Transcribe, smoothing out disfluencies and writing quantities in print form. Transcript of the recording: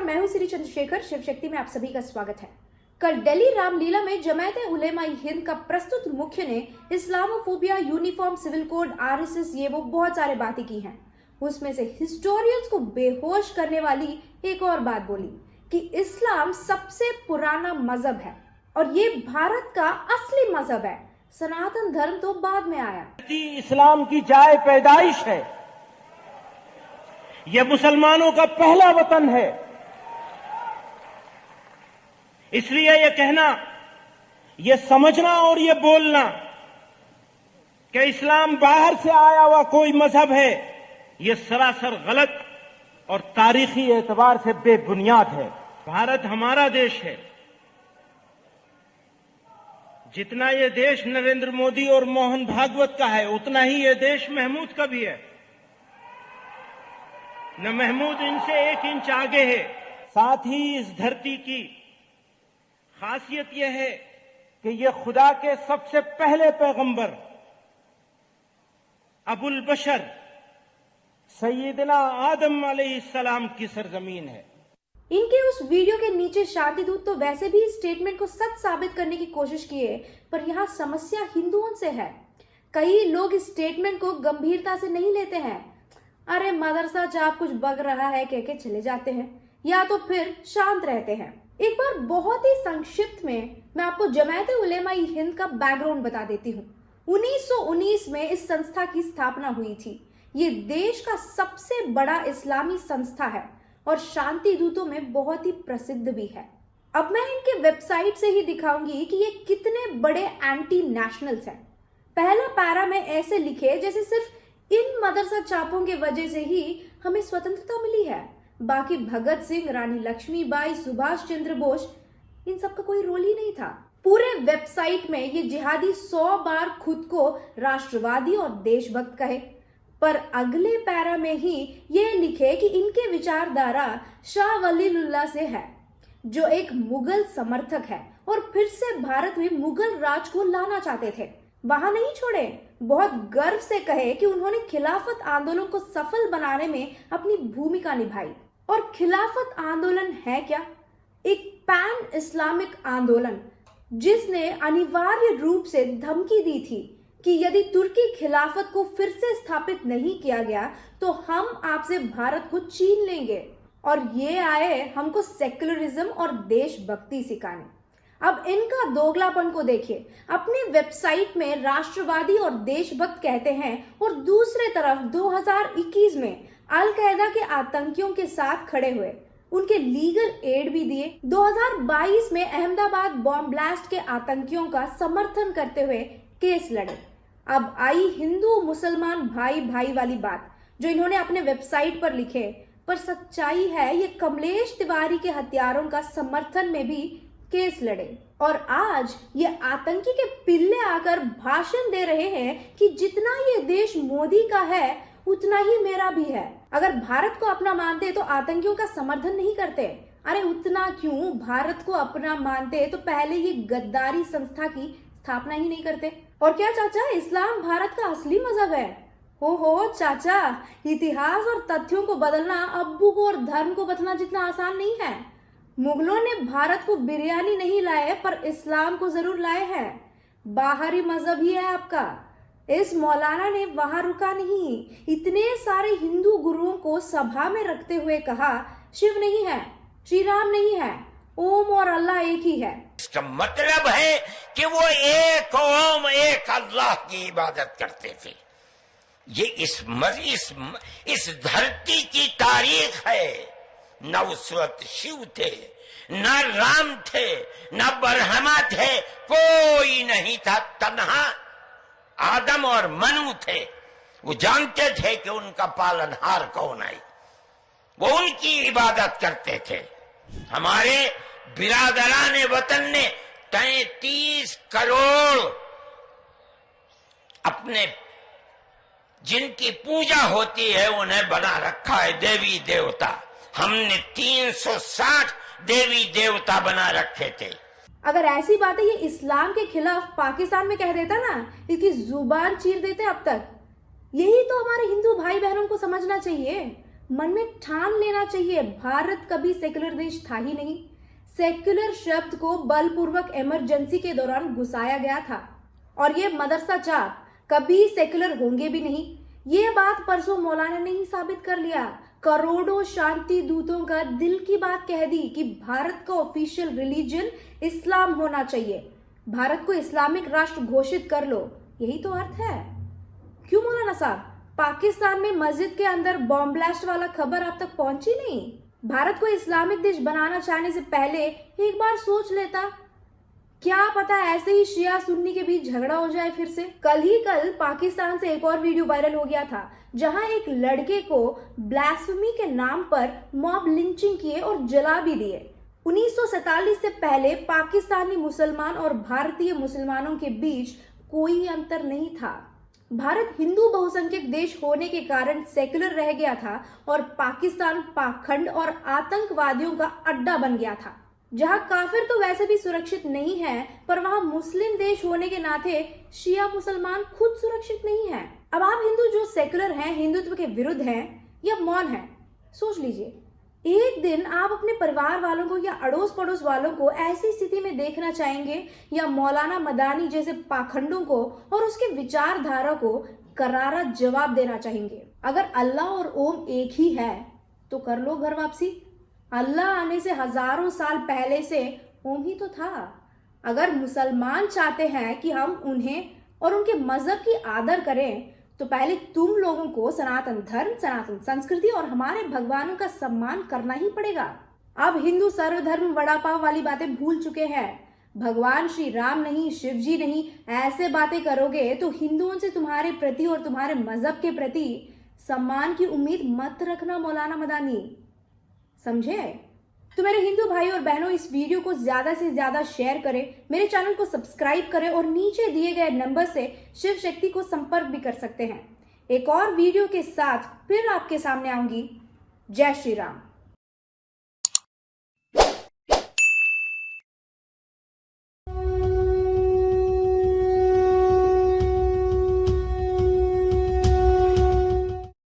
मैं हूं श्री चंद्रशेखर। शिव शक्ति में आप सभी का स्वागत है। कल दिल्ली रामलीला में जमात-ए-उलेमा-ए-हिंद का प्रस्तुत मुख्य ने islamophobia, uniform civil code, RSS, ये वो बहुत सारे बातें की हैं। उसमें से हिस्टोरियंस को बेहोश करने वाली एक और बात बोली कि इस्लाम सबसे पुराना मजहब है और ये भारत का असली मजहब है, सनातन धर्म तो बाद में आया। इस्लाम की जाए पैदाइश है, यह मुसलमानों का पहला वतन है। इसलिए यह कहना, यह समझना और यह बोलना कि इस्लाम बाहर से आया हुआ कोई मजहब है, यह सरासर गलत और तारीखी एतबार से बेबुनियाद है। भारत हमारा देश है। जितना यह देश नरेंद्र मोदी और मोहन भागवत का है, उतना ही यह देश महमूद का भी है। न महमूद इनसे 1 इंच आगे है। साथ ही इस धरती की खासियत यह है कि यह खुदा के सबसे पहले पैगंबर अबुल बशर सैयदना आदम अलैहिस्सलाम की सरजमीन है। इनके उस वीडियो के नीचे शांतिदूत तो वैसे भी इस स्टेटमेंट को सच साबित करने की कोशिश किए, पर यहाँ समस्या हिंदुओं से है। कई लोग इस स्टेटमेंट को गंभीरता से नहीं लेते हैं। अरे मदरसा चाप कुछ बग रहा है कह के चले जाते हैं, या तो फिर शांत रहते हैं। एक बार बहुत ही संक्षिप्त में मैं आपको जमात-ए-उलेमा-ए-हिंद का बैकग्राउंड बता देती हूँ। 1919 में इस संस्था की स्थापना हुई थी। ये देश का सबसे बड़ा इस्लामी संस्था है और शांति दूतों में बहुत ही प्रसिद्ध भी है। अब मैं इनके वेबसाइट से ही दिखाऊंगी कि ये कितने बड़े एंटी नेशनल्स हैं। पहला पैरा में ऐसे लिखे जैसे सिर्फ इन मदरसा चापों के वजह से ही हमें स्वतंत्रता मिली है, बाकी भगत सिंह, रानी लक्ष्मीबाई, सुभाष चंद्र बोस, इन सब का कोई रोल ही नहीं था। पूरे वेबसाइट में ये जिहादी 100 बार खुद को राष्ट्रवादी और देशभक्त कहे, पर अगले पैरा में ही ये लिखे कि इनके विचारधारा शाह वलीउल्लाह से है, जो एक मुगल समर्थक है और फिर से भारत में मुगल राज को लाना चाहते थे। वहां नहीं छोड़े, बहुत गर्व से कहे कि उन्होंने खिलाफत आंदोलन को सफल बनाने में अपनी भूमिका निभाई। और खिलाफत आंदोलन है क्या? एक पैन इस्लामिक आंदोलन जिसने अनिवार्य रूप से धमकी दी थी कि यदि तुर्की खिलाफत को फिर से स्थापित नहीं किया गया तो हम आपसे भारत को छीन लेंगे। और ये आए हमको सेक्युलरिज्म और देशभक्ति सिखाने। अब इनका दोगलापन को देखिए। अपने वेबसाइट में राष्ट्रवादी और देशभक्त कहते हैं और दूसरे तरफ 2021 में अल कायदा के आतंकियों के साथ खड़े हुए, उनके लीगल एड भी दिए। 2022 में अहमदाबाद बॉम्ब ब्लास्ट के आतंकियों का समर्थन करते हुए केस लड़े। अब आई हिंदू मुसलमान भाई भाई वाली बात जो इन्होंने अपने वेबसाइट पर लिखे, पर सच्चाई है ये कमलेश तिवारी के हत्यारों का समर्थन में भी केस लड़े। और आज ये आतंकी के पिल्ले आकर भाषण दे रहे हैं कि जितना ये देश मोदी का है उतना ही मेरा भी है। अगर भारत को अपना मानते तो आतंकियों का समर्थन नहीं करते। अरे उतना क्यों, भारत को अपना मानते तो पहले ये गद्दारी संस्था की स्थापना ही नहीं करते। और क्या चाचा, इस्लाम भारत का असली मजहब है? हो चाचा, इतिहास और तथ्यों को बदलना अब्बू को और धर्म को बदलना जितना आसान नहीं है। मुगलों ने भारत को बिरयानी नहीं लाए, पर इस्लाम को जरूर लाए हैं। बाहरी मजहब ही है आपका। इस मौलाना ने वहां रुका नहीं, इतने सारे हिंदू गुरुओं को सभा में रखते हुए कहा, शिव नहीं है, श्री राम नहीं है, ओम और अल्लाह एक ही है। इसका मतलब है कि वो एक ओम, एक अल्लाह की इबादत करते थे। ये इस धरती की तारीख है। न उस वक्त शिव थे, न राम थे, न ब्रह्मा थे, कोई नहीं था। तन्हा आदम और मनु थे। वो जानते थे कि उनका पालनहार कौन है, वो उनकी इबादत करते थे। हमारे बिरादरान वतन ने 33 करोड़ अपने जिनकी पूजा होती है उन्हें बना रखा है देवी देवता। हमने 360 देवी देवता बना रखे थे। अगर ऐसी बातें ये इस्लाम के खिलाफ पाकिस्तान में कह देता ना, इसकी जुबान चीर देते अब तक। यही तो हमारे हिंदू भाई बहनों को समझना चाहिए। मन में ठान लेना चाहिए, भारत कभी सेक्युलर देश था ही नहीं। सेक्युलर शब्द को बलपूर्वक इमरजेंसी के दौरान घुसाया गया था और ये मदरसा चाप कभी सेक्युलर होंगे भी नहीं। ये बात परसों मौलाना ने ही साबित कर लिया। करोड़ों शांति दूतों का दिल की बात कह दी कि भारत का ऑफिशियल रिलीजन इस्लाम होना चाहिए। भारत को इस्लामिक राष्ट्र घोषित कर लो, यही तो अर्थ है। क्यों मौलाना साहब, पाकिस्तान में मस्जिद के अंदर बॉम्ब ब्लास्ट वाला खबर आप तक पहुंची नहीं? भारत को इस्लामिक देश बनाना चाहने से पहले एक बार सोच लेता। क्या पता ऐसे ही शिया सुन्नी के बीच झगड़ा हो जाए फिर से। कल पाकिस्तान से एक और वीडियो वायरल हो गया था जहां एक लड़के को ब्लास्फेमी के नाम पर मॉब लिंचिंग किए और जला भी दिए। 1947 से पहले पाकिस्तानी मुसलमान और भारतीय मुसलमानों के बीच कोई अंतर नहीं था। भारत हिंदू बहुसंख्यक देश होने के कारण सेक्युलर रह गया था और पाकिस्तान पाखंड और आतंकवादियों का अड्डा बन गया था। जहां काफिर तो वैसे भी सुरक्षित नहीं है, पर वहां मुस्लिम देश होने के नाते शिया मुसलमान खुद सुरक्षित नहीं है। अब आप हिंदू जो सेक्युलर हैं, हिंदुत्व के विरुद्ध हैं या मौन हैं, सोच लीजिए। एक दिन आप अपने परिवार वालों को या अड़ोस पड़ोस वालों को ऐसी स्थिति में देखना चाहेंगे या मौलाना मदानी जैसे पाखंडों को और उसके विचारधारा को करारा जवाब देना चाहेंगे? अगर अल्लाह और ओम एक ही है तो कर लो घर वापसी। अल्लाह आने से हजारों साल पहले से ओम ही तो था। अगर मुसलमान चाहते हैं कि हम उन्हें और उनके मजहब की आदर करें तो पहले तुम लोगों को सनातन धर्म, सनातन संस्कृति और हमारे भगवानों का सम्मान करना ही पड़ेगा। अब हिंदू सर्वधर्म वड़ा पाव वाली बातें भूल चुके हैं। भगवान श्री राम नहीं, शिव जी नहीं, ऐसे बातें करोगे तो हिंदुओं से तुम्हारे प्रति और तुम्हारे मजहब के प्रति सम्मान की उम्मीद मत रखना मौलाना मदानी, समझे? तो मेरे हिंदू भाई और बहनों, इस वीडियो को ज्यादा से ज्यादा शेयर करें, मेरे चैनल को सब्सक्राइब करें और नीचे दिए गए नंबर से शिव शक्ति को संपर्क भी कर सकते हैं। एक और वीडियो के साथ फिर आपके सामने आऊंगी। जय श्री राम।